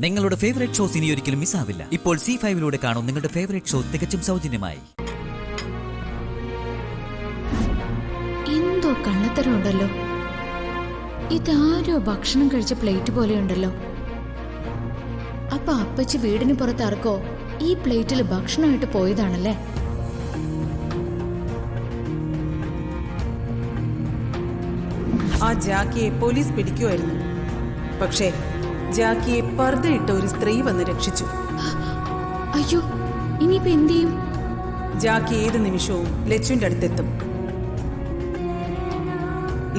നിങ്ങളുടെ favourite shows ഇനി ഒരിക്കലും മിസ്സാവില്ല. ഇപ്പോൾ C5 കാണും നിങ്ങളുടെ ഫേവറേറ്റ് ഷോ തികച്ചും സൗജന്യമായി. എന്തോ കള്ളത്തരമുണ്ടല്ലോ. ഇതാരോ ഭക്ഷണം കഴിച്ച പ്ലേറ്റ് പോലെയുണ്ടല്ലോ. അപ്പൊ അപ്പച്ചി വീടിന് പുറത്തിറക്കോ ഈ പ്ലേറ്റിൽ ഭക്ഷണമായിട്ട് പോയതാണല്ലേ? ആ ജാക്കിയെ പോലീസ് പിടിക്കുമായിരുന്നു. പക്ഷേ ജാക്കിയെ പർദ്ദയിട്ട ഒരു സ്ത്രീ വന്ന് രക്ഷിച്ചു. അയ്യോ, ഇനിയിപ്പോ എന്ത് ചെയ്യും? ജാക്കി ഏത് നിമിഷവും ലച്ചുവിന്റെ അടുത്തെത്തും.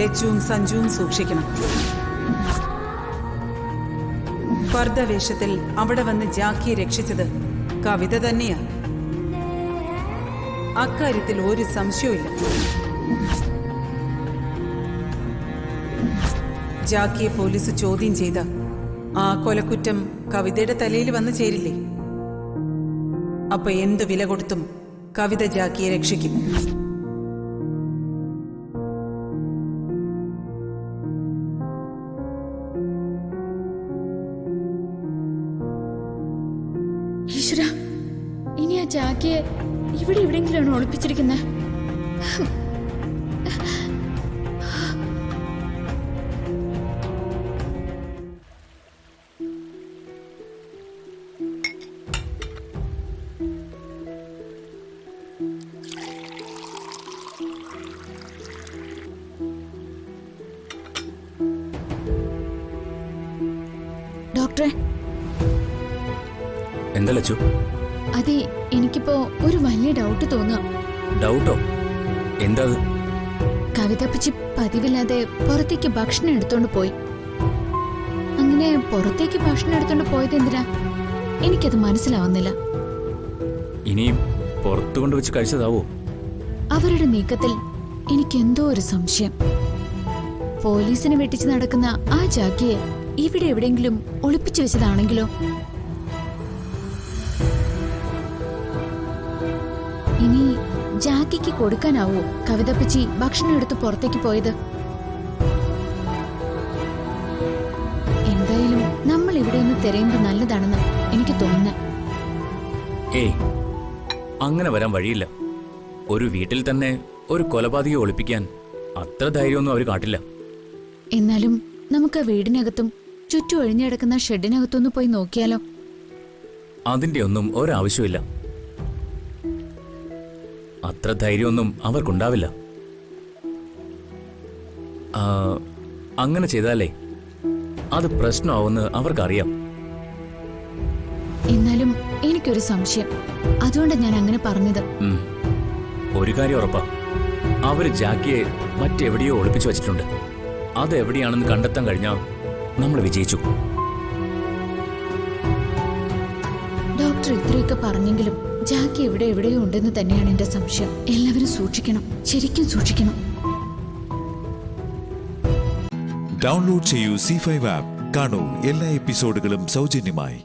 ലച്ചുവും സഞ്ജുവും സൂക്ഷിക്കണം. പർദ്ദ വേഷത്തിൽ അവിടെ വന്ന് ജാക്കിയെ രക്ഷിച്ചത് കവിത തന്നെയാ. അക്കാര്യത്തിൽ ഒരു സംശയവുമില്ല. ജാക്കിയെ പോലീസ് ചോദ്യം ചെയ്ത ആ കൊലക്കുറ്റം കവിതയുടെ തലയിൽ വന്നു ചേരില്ലേ? അപ്പൊ എന്ത് വില കൊടുത്തും കവിത ജാക്കിയെ രക്ഷിക്കും. ഈശ്വര, ഇനി ആ ജാക്കിയെ ഇവിടെ എവിടെയെങ്കിലാണ് ഒളിപ്പിച്ചിരിക്കുന്നത്. ഡോക്ടറെ, എന്താ ലച്ചു? അതെ, എനിക്കിപ്പോ ഒരു വലിയ ഡൗട്ട് തോന്നുക. ഡൗട്ടോ? എന്താ? കവിതപ്പച്ചി പതിവില്ലാതെ പുറത്തേക്ക് ഭക്ഷണം എടുത്തോണ്ട് പോയി. അങ്ങനെ പുറത്തേക്ക് ഭക്ഷണം എടുത്തോണ്ട് പോയത് എന്തിനാ? എനിക്കത് മനസ്സിലാവുന്നില്ല. ഇനിയും പുറത്തു കൊണ്ടുവച്ച് കഴിച്ചതാവോ? അവരുടെ നീക്കത്തിൽ എനിക്കെന്തോ ഒരു സംശയം. പോലീസിനെ വെട്ടിച്ച് നടക്കുന്ന ആ ജാക്കിയെ ഇവിടെ എവിടെയെങ്കിലും ഒളിപ്പിച്ചു വെച്ചതാണെങ്കിലോ? ഇനി ജാക്കിക്ക് കൊടുക്കാനാവോ കവിതപ്പച്ചി ഭക്ഷണം എടുത്ത് പുറത്തേക്ക് പോയത്? എന്തായാലും നമ്മൾ ഇവിടെ ഒന്ന് തിരയുന്നത് നല്ലതാണെന്ന് എനിക്ക് തോന്നുന്നു. ഏയ്, അങ്ങനെ വരാൻ വഴിയില്ല. ഒരു വീട്ടിൽ തന്നെ ഒരു കൊലപാതകയെ ഒളിപ്പിക്കാൻ അത്ര ധൈര്യമൊന്നും അവർ കാട്ടില്ല. എന്നാലും നമുക്ക് വീടിനകത്തും ചുറ്റും ഒഴിഞ്ഞിടക്കുന്ന ഷെഡിനകത്തൊന്ന് പോയി നോക്കിയാലോ? അതിന്റെ ഒന്നും ഒരാവശ്യമില്ല. അത്ര ധൈര്യമൊന്നും അവർക്കുണ്ടാവില്ല. അങ്ങനെ ചെയ്താലേ അത് പ്രശ്നമാവുമെന്ന് അവർക്കറിയാം. എന്നാലും എനിക്കൊരു സംശയം, അതുകൊണ്ടാണ് ഞാൻ അങ്ങനെ പറഞ്ഞത്. ഒരു കാര്യം ഉറപ്പാ, അവര് ജാക്കിയെ മറ്റെവിടെയോ ഒളിപ്പിച്ചു വച്ചിട്ടുണ്ട്. അതെവിടെയാണെന്ന് കണ്ടെത്താൻ കഴിഞ്ഞാൽ നമ്മൾ വിജയിച്ചു. ഡോക്ടർ ഇത്രയൊക്കെ പറഞ്ഞെങ്കിലും ജാക്കി എവിടെയോ ഉണ്ടെന്ന് തന്നെയാണ് എന്റെ സംശയം. എല്ലാവരും സൂക്ഷിക്കണം, ശരിക്കും സൂക്ഷിക്കണം. ഡൗൺലോഡ് ചെയ്യൂ C5 ആപ്പ്. കാണൂ എല്ലാ എപ്പിസോഡുകളും സൗജന്യമായി.